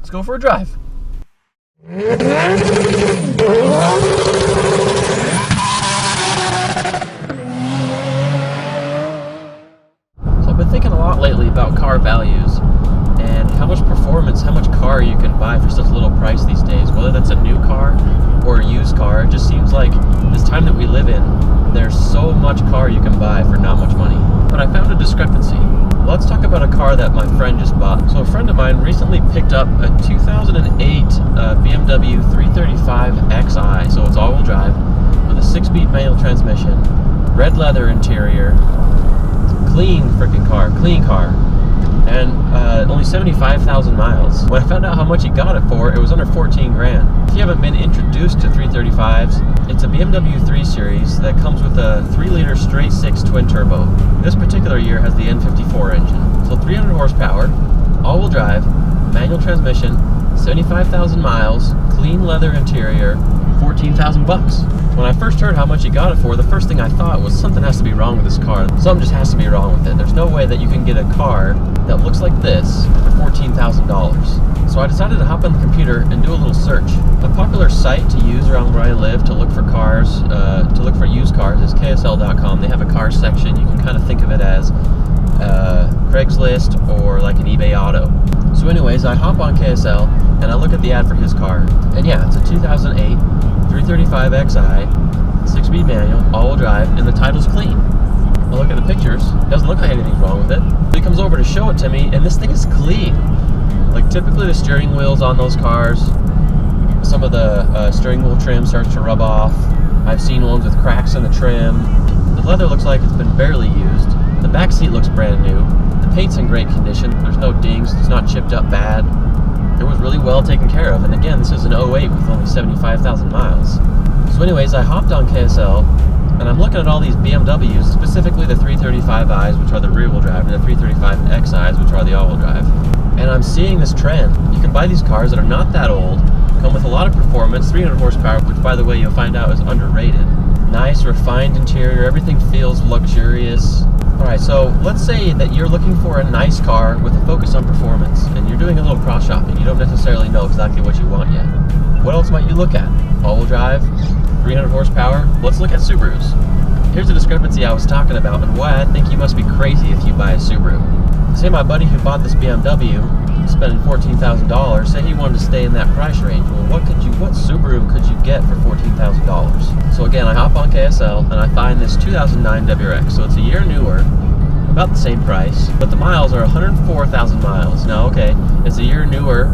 Let's go for a drive. So I've been thinking a lot lately about car values and how much performance, how much car you can buy for such a little price these days. Whether that's a new car or a used car, it just seems like this time that we live in, there's so much car you can buy for not much money. But I found a discrepancy. Let's talk about a car that my friend just bought. So a friend of mine recently picked up a 2008 BMW 335 Xi. So it's all-wheel drive with a 6-speed manual transmission, red leather interior, clean car, and only 75,000 miles. When I found out how much he got it for, it was under 14 grand. If you haven't been introduced to 335s, it's a BMW 3 Series that comes with a 3-liter straight-six twin turbo. This particular year has the N54 engine. So 300 horsepower, all-wheel drive, manual transmission, 75,000 miles, clean leather interior, 14,000 bucks. When I first heard how much he got it for, the first thing I thought was something has to be wrong with this car. Something just has to be wrong with it. There's no way that you can get a car that looks like this for $14,000. So I decided to hop on the computer and do a little search. A popular site to use around where I live to look for cars, to look for used cars is KSL.com. They have a car section. You can kind of think of it as Craigslist or like an eBay Auto. So anyways, I hop on KSL and I look at the ad for his car. And yeah, it's a 2008 335 Xi, 6-speed manual, all-wheel drive, and the title's clean. I look at the pictures, doesn't look like anything's wrong with it. He comes over to show it to me, and this thing is clean. Like typically the steering wheels on those cars, some of the steering wheel trim starts to rub off. I've seen ones with cracks in the trim. The leather looks like it's been barely used. The back seat looks brand new. The paint's in great condition. There's no dings, it's not chipped up bad. It was really well taken care of, and again, this is an 08 with only 75,000 miles. So anyways, I hopped on KSL, and I'm looking at all these BMWs, specifically the 335i's, which are the rear-wheel drive, and the 335 Xi's, which are the all-wheel drive. And I'm seeing this trend. You can buy these cars that are not that old, come with a lot of performance, 300 horsepower, which by the way, you'll find out is underrated. Nice, refined interior, everything feels luxurious. Alright, so let's say that you're looking for a nice car with a focus on performance, and you're doing a little cross shopping. You don't necessarily know exactly what you want yet. What else might you look at? All-wheel drive, 300 horsepower? Let's look at Subarus. Here's the discrepancy I was talking about and why I think you must be crazy if you buy a Subaru. Say my buddy who bought this BMW, spending $14,000, say he wanted to stay in that price range. Well, what Subaru could you get for $14,000? So again, I hop on KSL and I find this 2009 WRX. So it's a year newer, about the same price, but the miles are 104,000 miles. Now, okay, it's a year newer,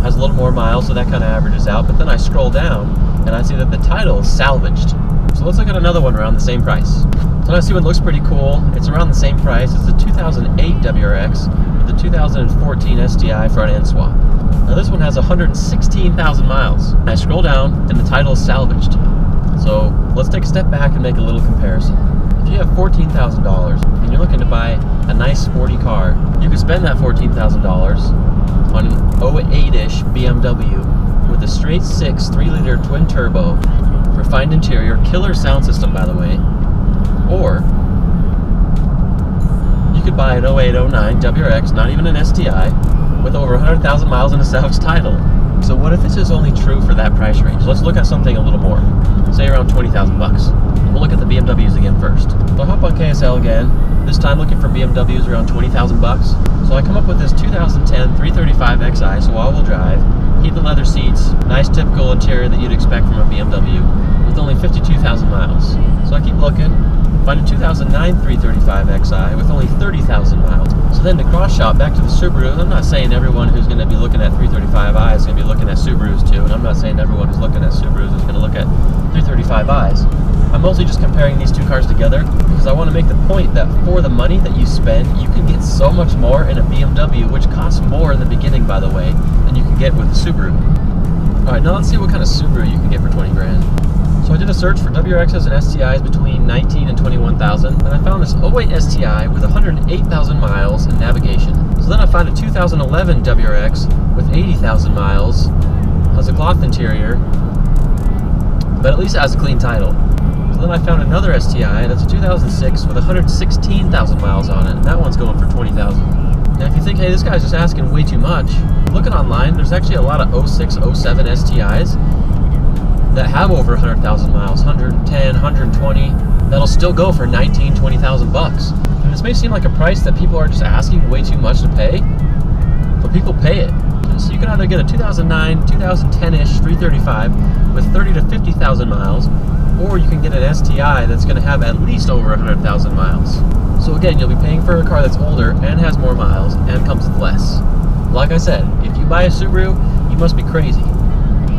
has a little more miles, so that kind of averages out. But then I scroll down and I see that the title is salvaged. So let's look at another one around the same price. So I see one looks pretty cool. It's around the same price. It's the 2008 WRX with the 2014 STi front end swap. Now this one has 116,000 miles. I scroll down and the title is salvaged. So let's take a step back and make a little comparison. If you have $14,000 and you're looking to buy a nice sporty car, you could spend that $14,000 on an 08-ish BMW with a straight 6 3-liter twin turbo, refined interior, killer sound system by the way, or you could buy an 08-09 WRX, not even an STi, with over 100,000 miles and a salvage title. So what if this is only true for that price range? Let's look at something a little more, say around 20,000 bucks. We'll look at the BMWs again first. So I hop on KSL again, this time looking for BMWs around 20,000 bucks. So I come up with this 2010 335 Xi, so all-wheel drive, heated leather seats, nice typical interior that you'd expect from a BMW, with only 52,000 miles. So I keep looking, find a 2009 335 Xi with only 30,000 miles. So then to cross shop back to the Subaru, I'm not saying everyone who's going to be looking at 335i is going to be looking at Subarus too, and I'm not saying everyone who's looking at Subarus is going to look at 335i's. I'm mostly just comparing these two cars together because I want to make the point that for the money that you spend, you can get so much more in a BMW, which costs more in the beginning, by the way, than you can get with a Subaru. Alright, now let's see what kind of Subaru you can get for 20 grand. So I did a search for WRXs and STIs between 19 and 21,000, and I found this 08 STi with 108,000 miles and navigation. So then I found a 2011 WRX with 80,000 miles, has a cloth interior, but at least it has a clean title. So then I found another STi that's a 2006 with 116,000 miles on it, and that one's going for 20,000. Now if you think, hey, this guy's just asking way too much, looking online, there's actually a lot of 06, 07 STIs that have over 100,000 miles, 110, 120, that'll still go for 19, 20,000 bucks. And this may seem like a price that people are just asking way too much to pay, but people pay it. So you can either get a 2009, 2010-ish 335 with 30 to 50,000 miles, or you can get an STI that's going to have at least over 100,000 miles. So again, you'll be paying for a car that's older and has more miles and comes with less. Like I said, if you buy a Subaru, you must be crazy.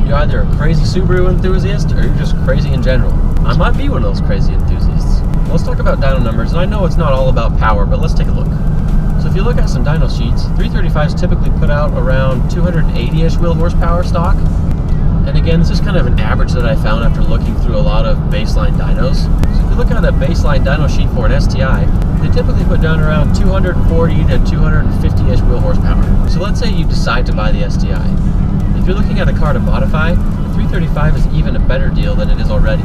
You're either a crazy Subaru enthusiast or you're just crazy in general. I might be one of those crazy enthusiasts. Let's talk about dyno numbers, and I know it's not all about power, but let's take a look. So if you look at some dyno sheets, 335s typically put out around 280-ish wheel horsepower stock. And again, this is kind of an average that I found after looking through a lot of baseline dynos. So if you look at a baseline dyno sheet for an STI, they typically put down around 240 to 250-ish wheel horsepower. So let's say you decide to buy the STI. If you're looking at a car to modify, the 335 is even a better deal than it is already.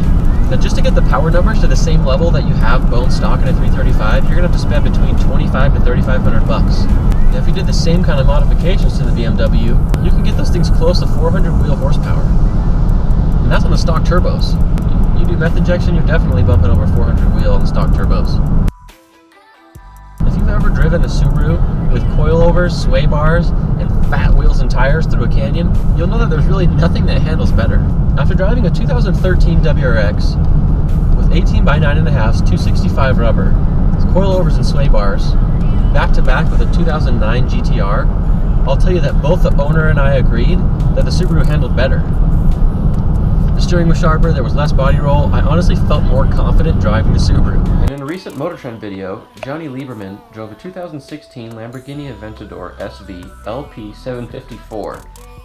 Now just to get the power numbers to the same level that you have bone stock in a 335, you're going to have to spend between 25 to 3,500 bucks. Now if you did the same kind of modifications to the BMW, you can get those things close to 400 wheel horsepower. And that's on the stock turbos. You do meth injection, you're definitely bumping over 400 wheel on the stock turbos. If you've ever driven a Subaru with coilovers, sway bars, and fat wheels and tires through a canyon, you'll know that there's really nothing that handles better. After driving a 2013 WRX with 18 by 9.5s, 265 rubber, with coilovers and sway bars, back to back with a 2009 GTR, I'll tell you that both the owner and I agreed that the Subaru handled better. The steering was sharper, there was less body roll. I honestly felt more confident driving the Subaru. And in a recent Motor Trend video, Johnny Lieberman drove a 2016 Lamborghini Aventador SV LP 754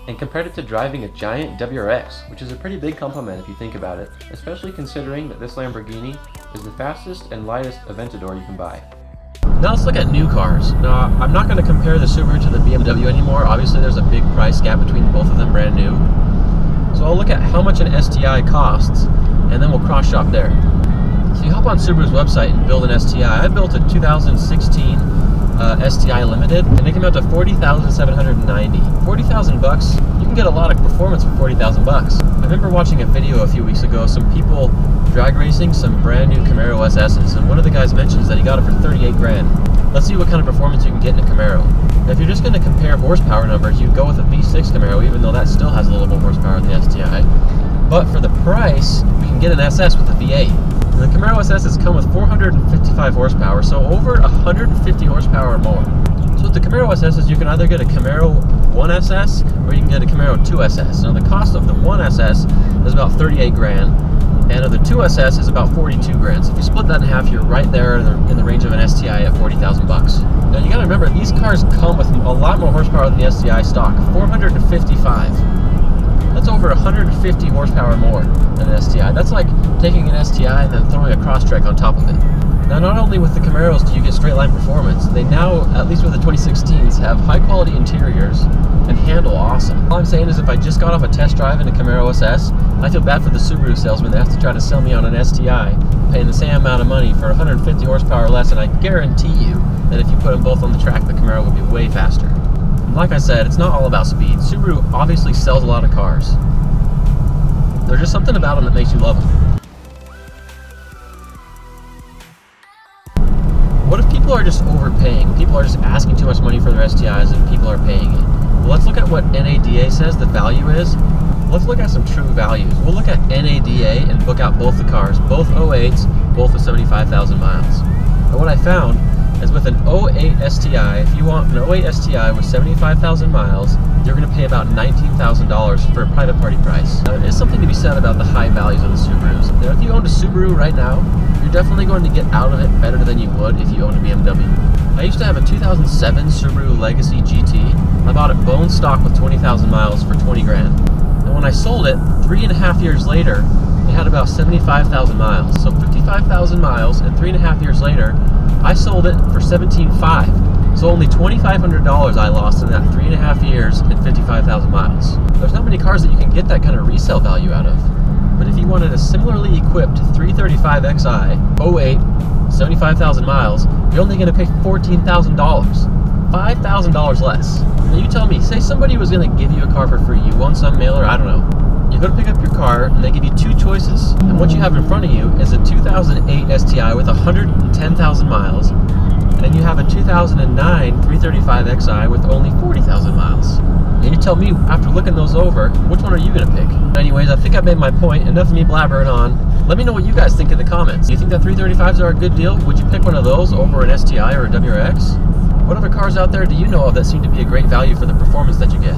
and compared it to driving a giant WRX, which is a pretty big compliment if you think about it, especially considering that this Lamborghini is the fastest and lightest Aventador you can buy. Now let's look at new cars. Now, I'm not going to compare the Subaru to the BMW anymore. Obviously, there's a big price gap between both of them brand new. So I'll look at how much an STI costs, and then we'll cross shop there. So you hop on Subaru's website and build an STI. I built a 2016 STI Limited, and it came out to $40,790. 40,000 bucks. You can get a lot of performance for 40,000 bucks. I remember watching a video a few weeks ago, some people drag racing some brand new Camaro SS's, and one of the guys mentions that he got it for 38 grand. Let's see what kind of performance you can get in a Camaro. Now, if you're just going to compare horsepower numbers, you go with a V6 Camaro, even though that still has a little more horsepower than the STI. But for the price, we can get an SS with a V8. The Camaro SS's come with 455 horsepower, so over 150 horsepower or more. So with the Camaro SS's, you can either get a Camaro 1SS or you can get a Camaro 2SS. Now the cost of the 1SS is about 38 grand, and of the 2SS is about 42 grand. So if you split that in half, you're right there in the range of an STI at 40,000 bucks. Now you gotta remember, these cars come with a lot more horsepower than the STI stock, 455. That's over 150 horsepower more than an STI. That's like taking an STI and then throwing a Crosstrek on top of it. Now, not only with the Camaros do you get straight line performance, they now, at least with the 2016s, have high quality interiors and handle awesome. All I'm saying is if I just got off a test drive in a Camaro SS, I feel bad for the Subaru salesman that has to try to sell me on an STI, paying the same amount of money for 150 horsepower less, and I guarantee you that if you put them both on the track, the Camaro would be way faster. Like I said, it's not all about speed. Subaru obviously sells a lot of cars. There's just something about them that makes you love them. What if people are just overpaying? People are just asking too much money for their STIs and people are paying it. Well, let's look at what NADA says the value is. Let's look at some true values. We'll look at NADA and book out both the cars, both 08s, both with 75,000 miles. And what I found is with an 08 STI, if you want an 08 STI with 75,000 miles, you're going to pay about $19,000 for a private party price. Now, there is something to be said about the high values of the Subarus. Now, if you owned a Subaru right now, you're definitely going to get out of it better than you would if you owned a BMW. I used to have a 2007 Subaru Legacy GT. I bought it bone stock with 20,000 miles for 20 grand. And when I sold it, 3.5 years later, it had about 75,000 miles. So 55,000 miles, and 3.5 years later, I sold it for $17,500. So only $2,500 I lost in that 3.5 years and 55,000 miles. There's not many cars that you can get that kind of resale value out of. But if you wanted a similarly equipped 335xi, 08, 75,000 miles, you're only going to pay $14,000. $5,000 less. Now you tell me, say somebody was going to give you a car for free. You won some mailer, I don't know. You go to pick up your car, and they give you two choices. And what you have in front of you is a 2008 STi with 110,000 miles. And you have a 2009 335 Xi with only 40,000 miles. And you tell me, after looking those over, which one are you going to pick? Anyways, I think I've made my point. Enough of me blabbering on. Let me know what you guys think in the comments. Do you think that 335s are a good deal? Would you pick one of those over an STi or a WRX? What other cars out there do you know of that seem to be a great value for the performance that you get?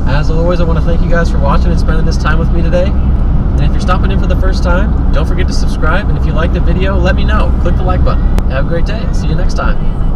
As always, I want to thank you guys for watching and spending this time with me today. And if you're stopping in for the first time, don't forget to subscribe. And if you liked the video, let me know. Click the like button. Have a great day. See you next time.